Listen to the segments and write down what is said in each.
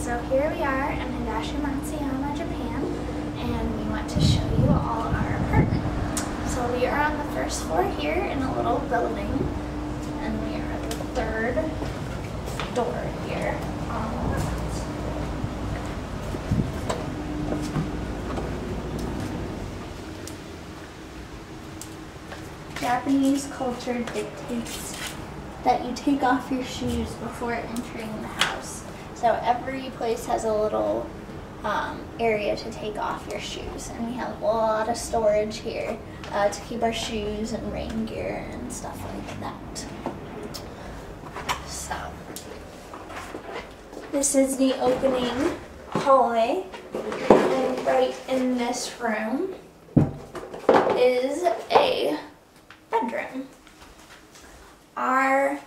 so here we are in Higashimatsuyama, Japan, and we want to show you all our apartment. So we are on the first floor here in a little building, and we are at the third door here on the left. Japanese culture dictates that you take off your shoes before entering the house. So every place has a little area to take off your shoes, and we have a lot of storage here to keep our shoes and rain gear and stuff like that. So this is the opening hallway, and right in this room is a bedroom. Our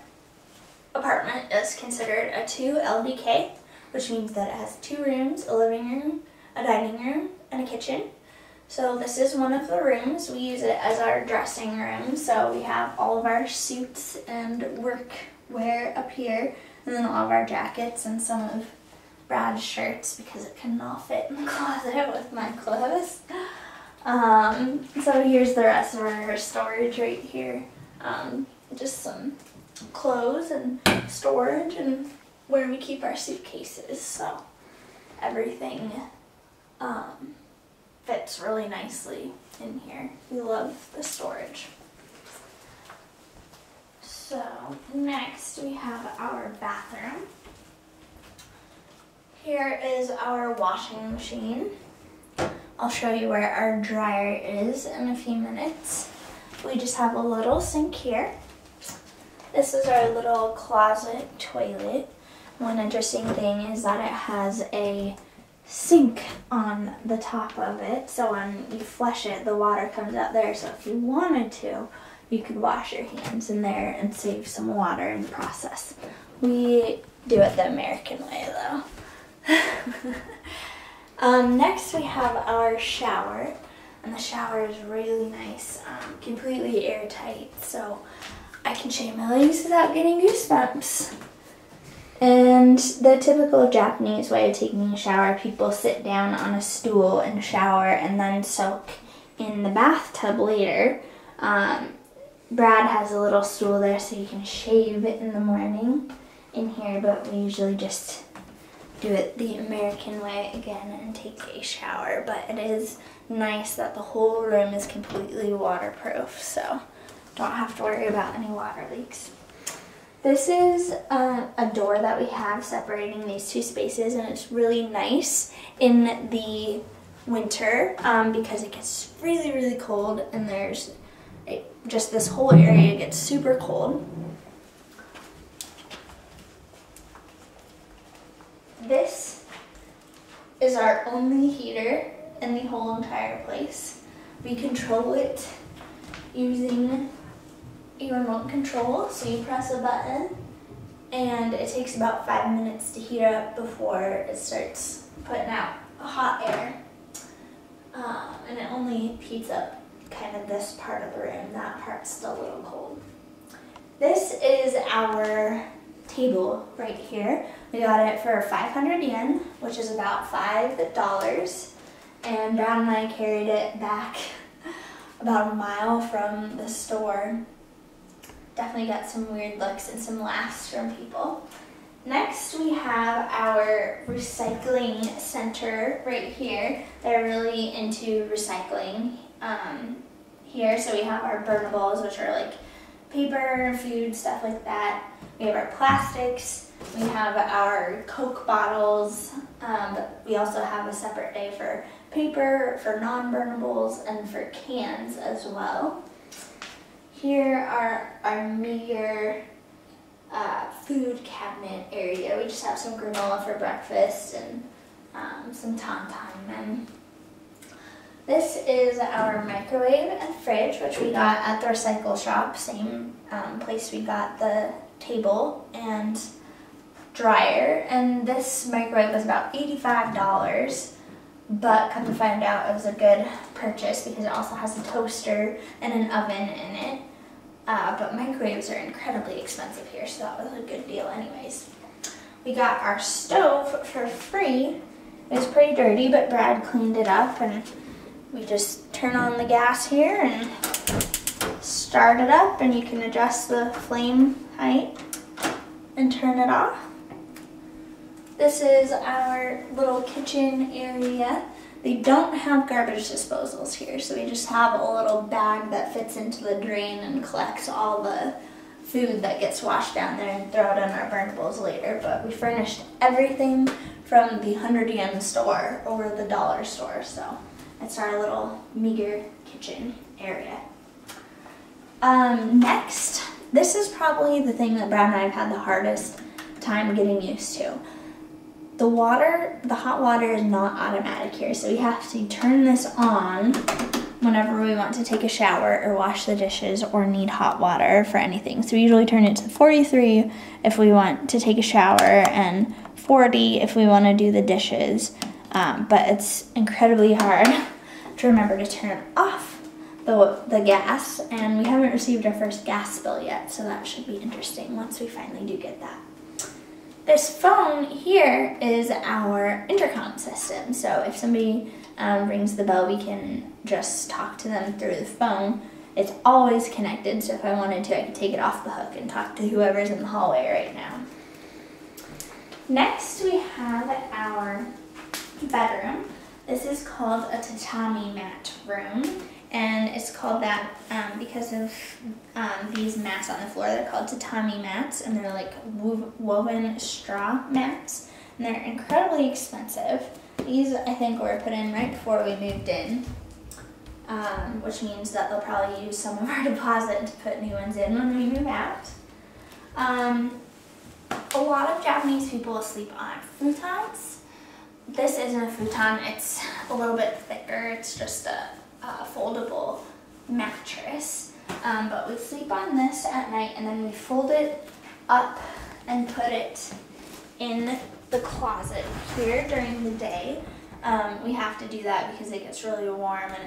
apartment is considered a 2 LDK, which means that it has 2 rooms, a living room, a dining room, and a kitchen. So this is one of the rooms. We use it as our dressing room. So we have all of our suits and work wear up here, and then all of our jackets and some of Brad's shirts because it couldn't all fit in the closet with my clothes. So here's the rest of our storage right here. Just some clothes and storage and where we keep our suitcases. So everything fits really nicely in here. We love the storage. So next we have our bathroom. Here is our washing machine. I'll show you where our dryer is in a few minutes. We just have a little sink here. This is our little closet toilet. One interesting thing is that it has a sink on the top of it, so when you flush it, the water comes out there. So if you wanted to, you could wash your hands in there and save some water in the process. We do it the American way though. Next we have our shower, and the shower is really nice, completely airtight, so I can shave my legs without getting goosebumps. And the typical Japanese way of taking a shower, people sit down on a stool and shower and then soak in the bathtub later. Brad has a little stool there so you can shave it in the morning in here, but we usually just do it the American way again and take a shower. But it is nice that the whole room is completely waterproof, so don't have to worry about any water leaks. This is a door that we have separating these 2 spaces, and it's really nice in the winter because it gets really, really cold, and just this whole area gets super cold. This is our only heater in the whole entire place. We control it using a remote control, so you press a button and it takes about 5 minutes to heat up before it starts putting out hot air. And it only heats up kind of this part of the room. That part's still a little cold. This is our table right here. We got it for 500 yen, which is about $5. And Brad and I carried it back about a mile from the store. Definitely got some weird looks and some laughs from people. Next we have our recycling center right here. They're really into recycling here. So we have our burnables, which are like paper, food, stuff like that. We have our plastics. We have our Coke bottles. But we also have a separate day for paper, for non-burnables, and for cans as well. Here are our meager food cabinet area. We just have some granola for breakfast and some tauntaun. This is our microwave and fridge, which we got at the recycle shop, same place we got the table and dryer. And this microwave was about $85, but come to find out it was a good purchase because it also has a toaster and an oven in it. But microwaves are incredibly expensive here, so that was a good deal anyways. we got our stove for free. It was pretty dirty, but Brad cleaned it up, and we just turn on the gas here and start it up, and you can adjust the flame height and turn it off. This is our little kitchen area. They don't have garbage disposals here, so we just have a little bag that fits into the drain and collects all the food that gets washed down there and throw it in our burnables later. But we furnished everything from the 100-yen store or the dollar store, so it's our little meager kitchen area. Next, this is probably the thing that Brad and I have had the hardest time getting used to. The hot water is not automatic here, so we have to turn this on whenever we want to take a shower or wash the dishes or need hot water for anything. So we usually turn it to 43 if we want to take a shower and 40 if we want to do the dishes. But it's incredibly hard to remember to turn off the gas, and we haven't received our first gas bill yet, so that should be interesting once we finally do get that. This phone here is our intercom system, so if somebody rings the bell, we can just talk to them through the phone. It's always connected, so if I wanted to, I could take it off the hook and talk to whoever's in the hallway right now. Next, we have our bedroom. This is called a tatami mat room, and it's called that because of these mats on the floor. They're called tatami mats, and they're like woven straw mats, and they're incredibly expensive. These, I think, were put in right before we moved in, which means that they'll probably use some of our deposit to put new ones in when we move out. A lot of Japanese people sleep on futons. This isn't a futon, it's a little bit thicker. It's just a foldable mattress. But we sleep on this at night, and then we fold it up and put it in the closet here during the day. We have to do that because it gets really warm and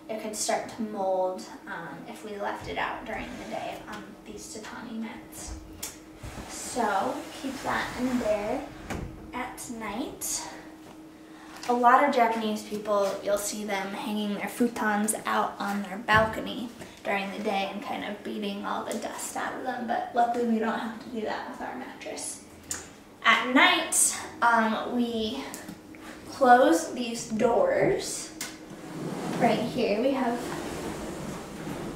it could start to mold if we left it out during the day on these tatami mats. So keep that in there at night. A lot of Japanese people, you'll see them hanging their futons out on their balcony during the day and kind of beating all the dust out of them, but luckily we don't have to do that with our mattress. At night, we close these doors right here. We have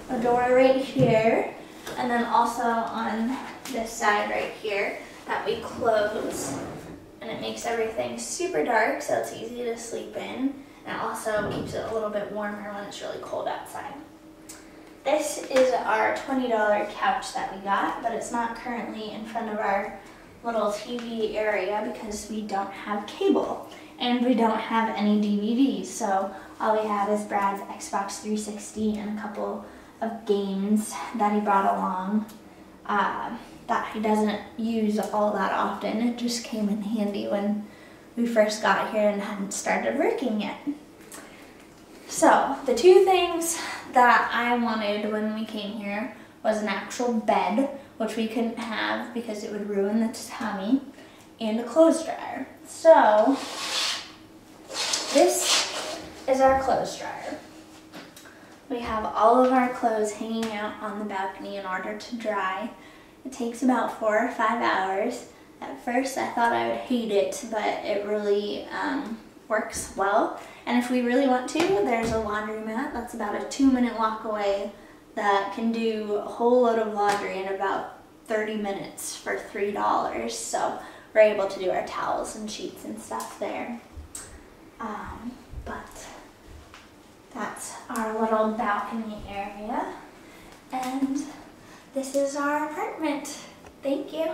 a door right here, and then also on this side right here that we close, and it makes everything super dark so it's easy to sleep in, and it also keeps it a little bit warmer when it's really cold outside. This is our $20 couch that we got, but it's not currently in front of our little TV area because we don't have cable and we don't have any DVDs, so all we have is Brad's Xbox 360 and a couple of games that he brought along that he doesn't use all that often. It just came in handy when we first got here and hadn't started working yet. So the two things that I wanted when we came here was an actual bed, which we couldn't have because it would ruin the tatami, and a clothes dryer. So this is our clothes dryer. We have all of our clothes hanging out on the balcony in order to dry. It takes about 4 or 5 hours. At first I thought I would hate it, but it really works well. And if we really want to, there's a laundromat that's about a 2-minute walk away that can do a whole load of laundry in about 30 minutes for $3. So we're able to do our towels and sheets and stuff there. But that's our little balcony area. And this is our apartment. Thank you.